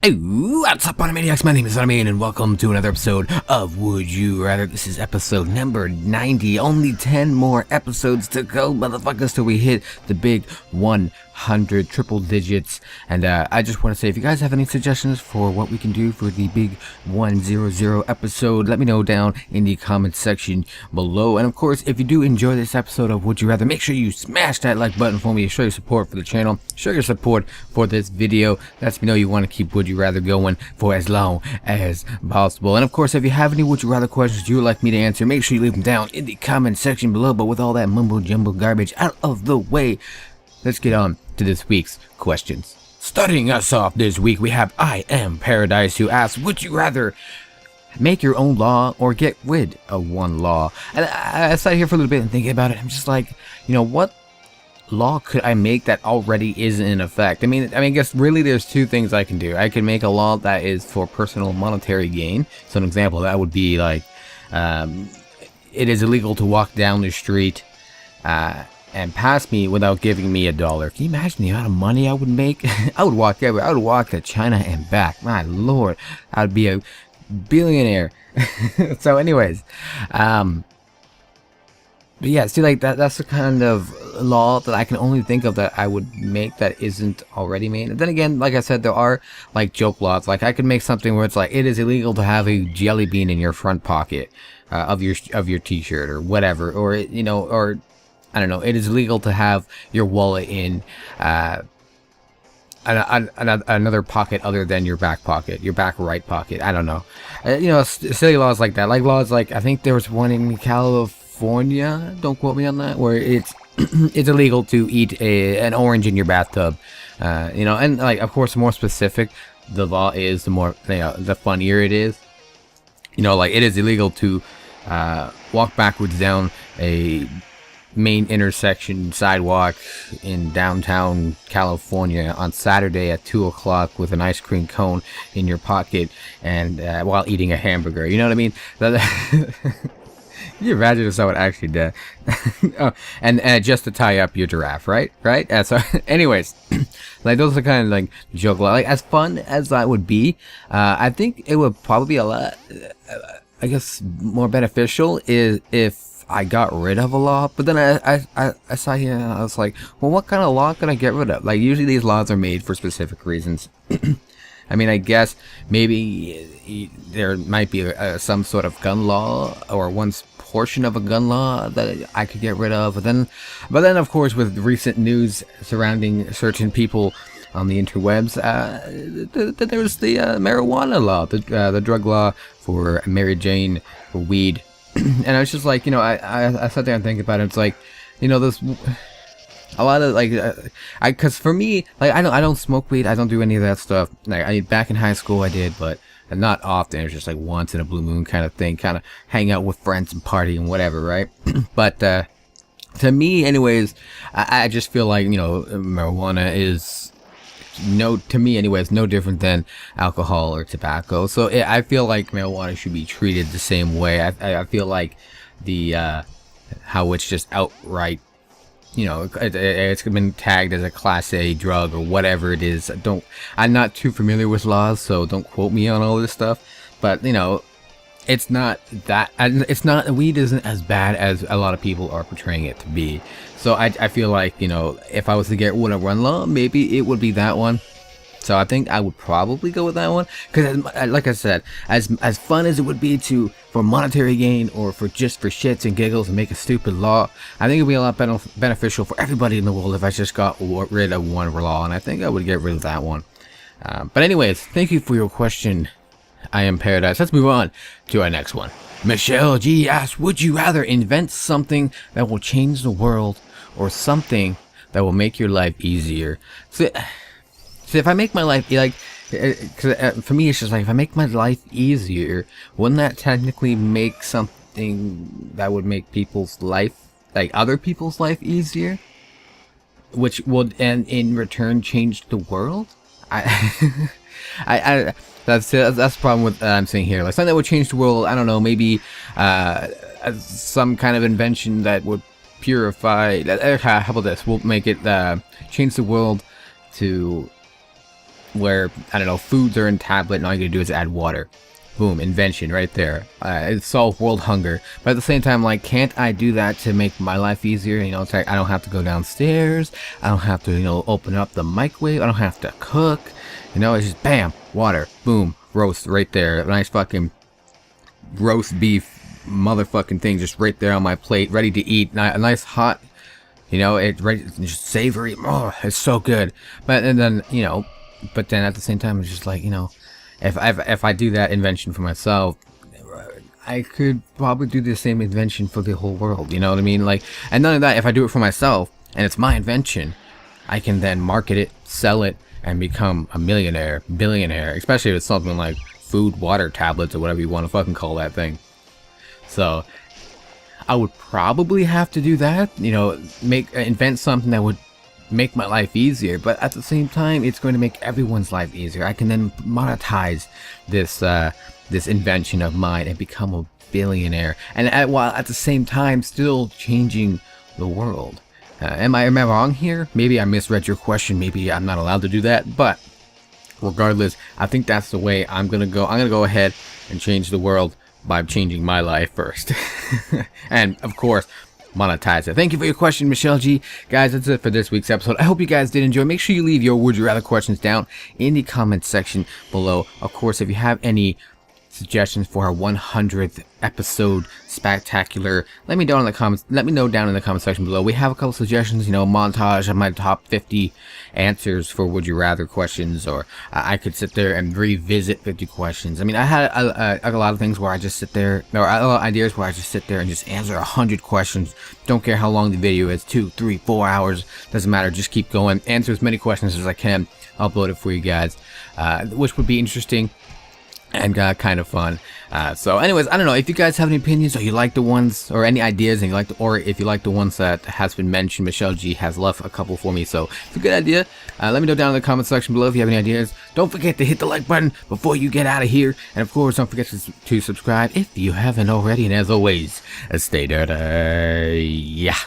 Hey, what's up, Arnimane? My name is Arnimane, and welcome to another episode of Would You Rather. This is episode number 90. Only 10 more episodes to go, motherfuckers, till we hit the big 100 triple digits. And I just want to say, if you guys have any suggestions for what we can do for the big 100 episode, let me know down in the comment section below. And of course, if you do enjoy this episode of Would You Rather, make sure you smash that like button for me to show your support for the channel, show your support for this video. Lets me know you want to keep Would You Rather going for as long as possible. And of course, if you have any Would You Rather questions you would like me to answer, make sure you leave them down in the comment section below. But with all that mumbo jumbo garbage out of the way, let's get on to this week's questions. Starting us off this week, we have I Am Paradise, who asks, would you rather make your own law or get rid of one law? And I sat here for a little bit and thinking about it. I'm just like, what law could I make that already is in effect? I guess really there's two things I can do. I can make a law that is for personal monetary gain. So an example that would be like, it is illegal to walk down the street and pass me without giving me $1. Can you imagine the amount of money I would make? I would walk everywhere. I would walk to China and back. My lord, I'd be a billionaire. So anyways, but yeah, see, like that's the kind of law that I can only think of that I would make that isn't already made. And then again, like I said, there are like joke laws. Like I could make something where it's like, it is illegal to have a jelly bean in your front pocket of your t-shirt or whatever, or or I don't know, it is illegal to have your wallet in another pocket other than your back pocket, your back right pocket. I don't know, silly laws like that. Like laws like, I think there was one in California, don't quote me on that, where it's it's illegal to eat an orange in your bathtub. And like, of course, the more specific the law is, the more the funnier it is. Like it is illegal to walk backwards down a main intersection sidewalk in downtown California on Saturday at 2 o'clock with an ice cream cone in your pocket and while eating a hamburger. You know what I mean? Can you imagine if someone actually did? Oh, and just to tie up your giraffe, right? So, anyways, like those are kind of like joke. Like as fun as that would be, I think it would probably be a lot, I guess, more beneficial if I got rid of a law. But then I saw here and I was like, well, what kind of law can I get rid of? Like usually these laws are made for specific reasons. I guess maybe there might be some sort of gun law or one portion of a gun law that I could get rid of. But then of course, with recent news surrounding certain people on the interwebs, there's the marijuana law, the drug law for Mary Jane, for weed. And I was just like, I sat there and think about it. It's like, this a lot of like, because for me, like I don't smoke weed. I don't do any of that stuff. Like back in high school I did, but not often. It's just like once in a blue moon kind of thing, kind of hang out with friends and party and whatever, right? But to me, anyways, I just feel like marijuana is to me anyways, no different than alcohol or tobacco. So I feel like marijuana should be treated the same way. I feel like the how it's just outright, it's been tagged as a class A drug or whatever it is. I'm not too familiar with laws, so don't quote me on all this stuff. But it's not that, weed isn't as bad as a lot of people are portraying it to be. So I feel like, if I was to get rid of one law, maybe it would be that one. So I think I would probably go with that one, because like I said, as fun as it would be for monetary gain or for shits and giggles and make a stupid law, I think it would be a lot beneficial for everybody in the world if I just got rid of one law, and I think I would get rid of that one. But anyways, thank you for your question, I Am Paradise. Let's move on to our next one. Michelle G asks, would you rather invent something that will change the world or something that will make your life easier? So if I make my life, like, cause for me it's just like, if I make my life easier, wouldn't that technically make something that would make people's life, like other people's life, easier? Which would, and in return, change the world? That's the problem with I'm saying here. Like something that would change the world. I don't know. Maybe some kind of invention that would purify. How about this? We'll make it change the world to where, I don't know, foods are in tablet and all you gotta do is add water. Boom, invention right there. It solved world hunger. But at the same time, like, can't I do that to make my life easier? You know, it's like I don't have to go downstairs. I don't have to, you know, open up the microwave. I don't have to cook. You know, it's just bam, water, boom, roast right there. A nice fucking roast beef motherfucking thing just right there on my plate, ready to eat. A nice hot, you know, it's ready, just savory. Oh, it's so good. But and then, you know, but then at the same time, it's just like, you know, if I do that invention for myself, I could probably do the same invention for the whole world. You know what I mean? Like, and none of that. If I do it for myself and it's my invention, I can then market it, sell it, and become a millionaire, billionaire. Especially if it's something like food, water tablets, or whatever you want to fucking call that thing. So I would probably have to do that. You know, invent something that would make my life easier, but at the same time it's going to make everyone's life easier. I can then monetize this this invention of mine and become a billionaire, and while at the same time still changing the world. Am I wrong here? Maybe I misread your question. Maybe I'm not allowed to do that, but regardless, I think that's the way I'm gonna go. I'm gonna go ahead and change the world by changing my life first. And of course, monetize it. Thank you for your question, Michelle G. Guys, that's it for this week's episode. I hope you guys did enjoy. Make sure you leave your would you rather questions down in the comments section below. Of course, if you have any suggestions for our 100th episode spectacular, let me know down in the comment section below. We have a couple suggestions, you know, montage of my top 50 answers for would you rather questions, or I could sit there and revisit 50 questions. I mean, I had a lot of things where I just sit there, or a lot of ideas where I just sit there and just answer 100 questions. Don't care how long the video is, 2, 3, 4 hours, doesn't matter, just keep going, answer as many questions as I can, upload it for you guys, which would be interesting and kind of fun. So anyways, I don't know if you guys have any opinions, or you like the ones, or any ideas, and you like or if you like the ones that has been mentioned. Michelle G has left a couple for me, so it's a good idea. Let me know down in the comment section below if you have any ideas. Don't forget to hit the like button before you get out of here, and of course don't forget to subscribe if you haven't already, and as always, stay dirty. Yeah.